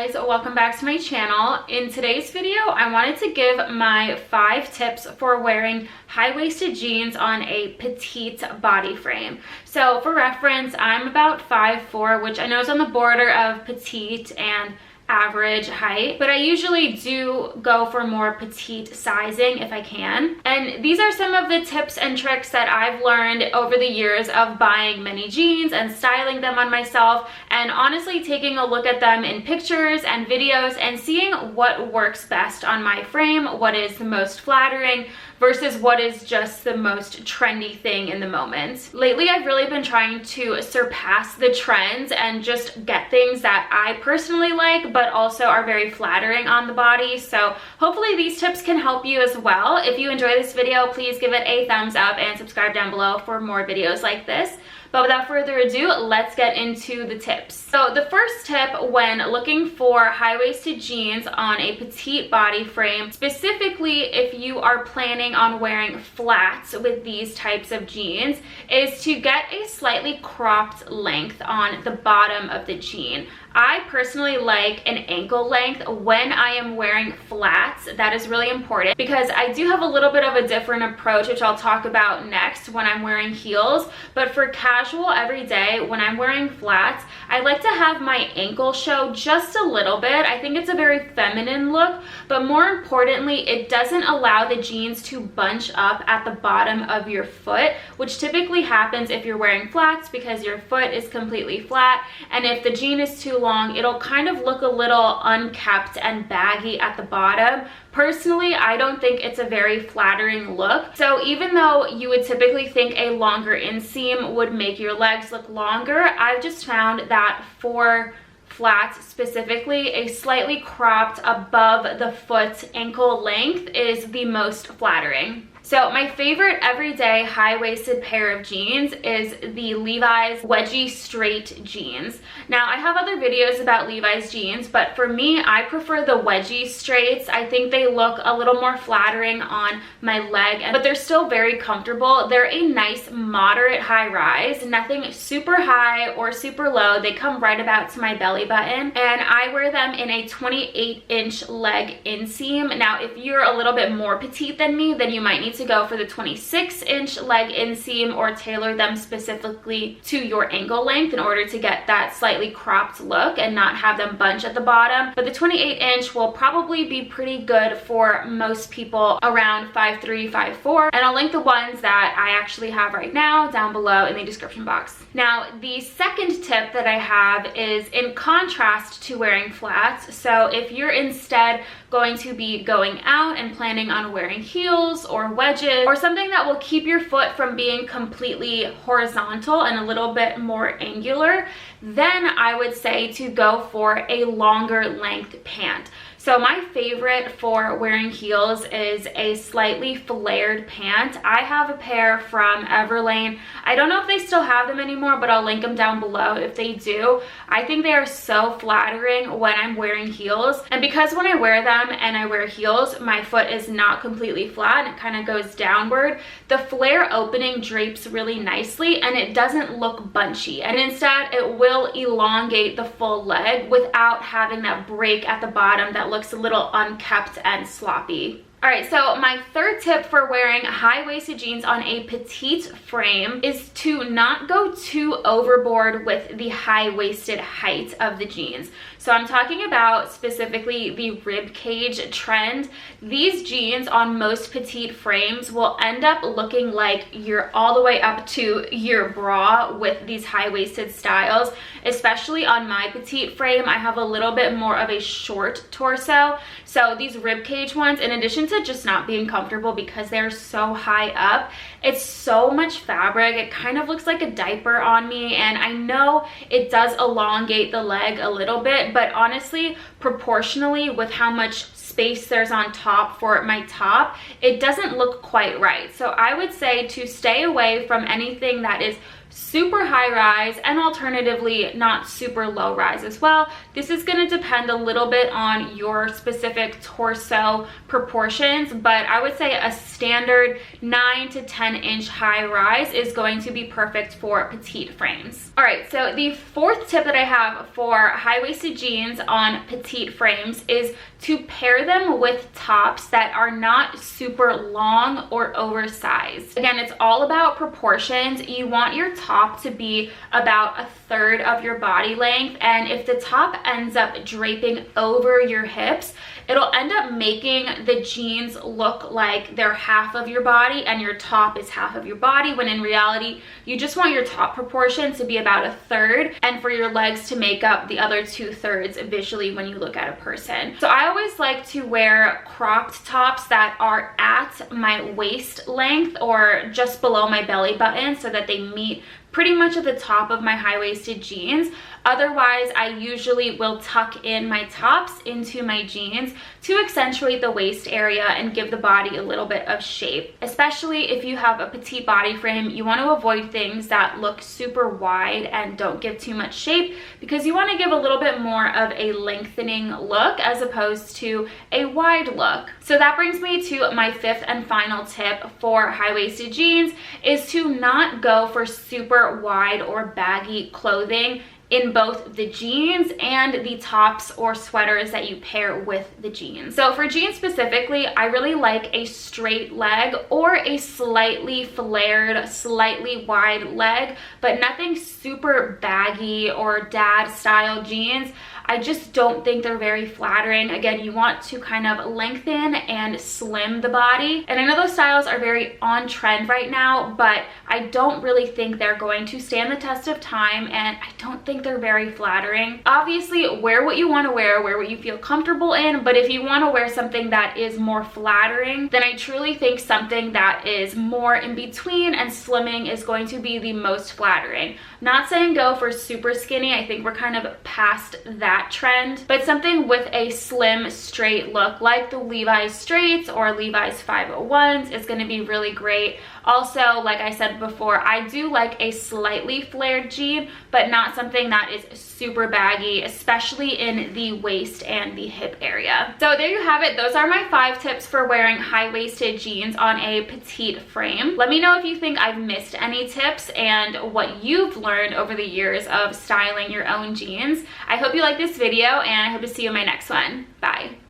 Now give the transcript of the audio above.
guys, welcome back to my channel. In today's video, I wanted to give my 5 tips for wearing high-waisted jeans on a petite body frame. So for reference, I'm about 5'4", which I know is on the border of petite and average height, but I usually do go for more petite sizing if I can. And these are some of the tips and tricks that I've learned over the years of buying many jeans and styling them on myself, and honestly taking a look at them in pictures and videos and seeing what works best on my frame, what is the most flattering versus what is just the most trendy thing in the moment. Lately, I've really been trying to surpass the trends and just get things that I personally like, but also are very flattering on the body. So hopefully these tips can help you as well. If you enjoy this video, please give it a thumbs up and subscribe down below for more videos like this. But without further ado, let's get into the tips. So the first tip when looking for high-waisted jeans on a petite body frame, specifically if you are planning on wearing flats with these types of jeans, is to get a slightly cropped length on the bottom of the jean. I personally like an ankle length when I am wearing flats. That is really important because I do have a little bit of a different approach, which I'll talk about next when I'm wearing heels. But for casual everyday, when I'm wearing flats, I like to have my ankle show just a little bit. I think it's a very feminine look, but more importantly, it doesn't allow the jeans to bunch up at the bottom of your foot, which typically happens if you're wearing flats because your foot is completely flat. And if the jean is too long, it'll kind of look a little unkept and baggy at the bottom. Personally, I don't think it's a very flattering look. So even though you would typically think a longer inseam would make your legs look longer, I've just found that for flats specifically, a slightly cropped above the foot ankle length is the most flattering. So my favorite everyday high-waisted pair of jeans is the Levi's wedgie straight jeans. Now I have other videos about Levi's jeans, but for me, I prefer the wedgie straights. I think they look a little more flattering on my leg, but they're still very comfortable. They're a nice moderate high rise, nothing super high or super low. They come right about to my belly button, and I wear them in a 28-inch leg inseam. Now if you're a little bit more petite than me, then you might need to go for the 26-inch leg inseam or tailor them specifically to your ankle length in order to get that slightly cropped look and not have them bunch at the bottom. But the 28-inch will probably be pretty good for most people around 5'3", 5'4", and I'll link the ones that I actually have right now down below in the description box. Now the second tip that I have is in contrast to wearing flats. So if you're instead going to be going out and planning on wearing heels or wedges or something that will keep your foot from being completely horizontal and a little bit more angular, then I would say to go for a longer length pant. So my favorite for wearing heels is a slightly flared pant. I have a pair from Everlane. I don't know if they still have them anymore, but I'll link them down below if they do. I think they are so flattering when I'm wearing heels. And because when I wear them and I wear heels, my foot is not completely flat. It kind of goes downward. The flare opening drapes really nicely and it doesn't look bunchy. And instead, it will elongate the full leg without having that break at the bottom that looks a little unkept and sloppy. All right, so my third tip for wearing high-waisted jeans on a petite frame is to not go too overboard with the high-waisted height of the jeans. So I'm talking about specifically the rib cage trend. These jeans on most petite frames will end up looking like you're all the way up to your bra with these high-waisted styles. Especially on my petite frame, I have a little bit more of a short torso. So these rib cage ones, in addition to just not being comfortable because they're so high up, it's so much fabric. It kind of looks like a diaper on me, and I know it does elongate the leg a little bit, but honestly, proportionally with how much space there's on top for my top, it doesn't look quite right. So I would say to stay away from anything that is super high rise and alternatively not super low rise as well. This is going to depend a little bit on your specific torso proportions, but I would say a standard 9 to 10 inch high rise is going to be perfect for petite frames. All right, so the fourth tip that I have for high-waisted jeans on petite frames is to pair them with tops that are not super long or oversized. Again, it's all about proportions. You want your top to be about a third of your body length, and if the top ends up draping over your hips, it'll end up making the jeans look like they're half of your body and your top is half of your body, when in reality, you just want your top proportion to be about a third and for your legs to make up the other 2/3 visually when you look at a person. So I always like to wear cropped tops that are at my waist length or just below my belly button so that they meet pretty much at the top of my high-waisted jeans. Otherwise, I usually will tuck in my tops into my jeans to accentuate the waist area and give the body a little bit of shape. Especially if you have a petite body frame, you want to avoid things that look super wide and don't give too much shape, because you want to give a little bit more of a lengthening look as opposed to a wide look. So that brings me to my fifth and final tip for high-waisted jeans, is to not go for super wide or baggy clothing in both the jeans and the tops or sweaters that you pair with the jeans. So for jeans specifically, I really like a straight leg or a slightly flared, slightly wide leg, but nothing super baggy or dad style jeans. I just don't think they're very flattering. Again, you want to kind of lengthen and slim the body. And I know those styles are very on trend right now, but I don't really think they're going to stand the test of time, and I don't think they're very flattering. Obviously, wear what you want to wear what you feel comfortable in, but if you want to wear something that is more flattering, then I truly think something that is more in between and slimming is going to be the most flattering. Not saying go for super skinny, I think we're kind of past that trend, but something with a slim straight look like the Levi's straights or Levi's 501s is going to be really great. Also, like I said before, I do like a slightly flared jean, but not something that is super baggy, especially in the waist and the hip area. So there you have it. Those are my 5 tips for wearing high-waisted jeans on a petite frame. Let me know if you think I've missed any tips and what you've learned over the years of styling your own jeans. I hope you like this video, and I hope to see you in my next one. Bye.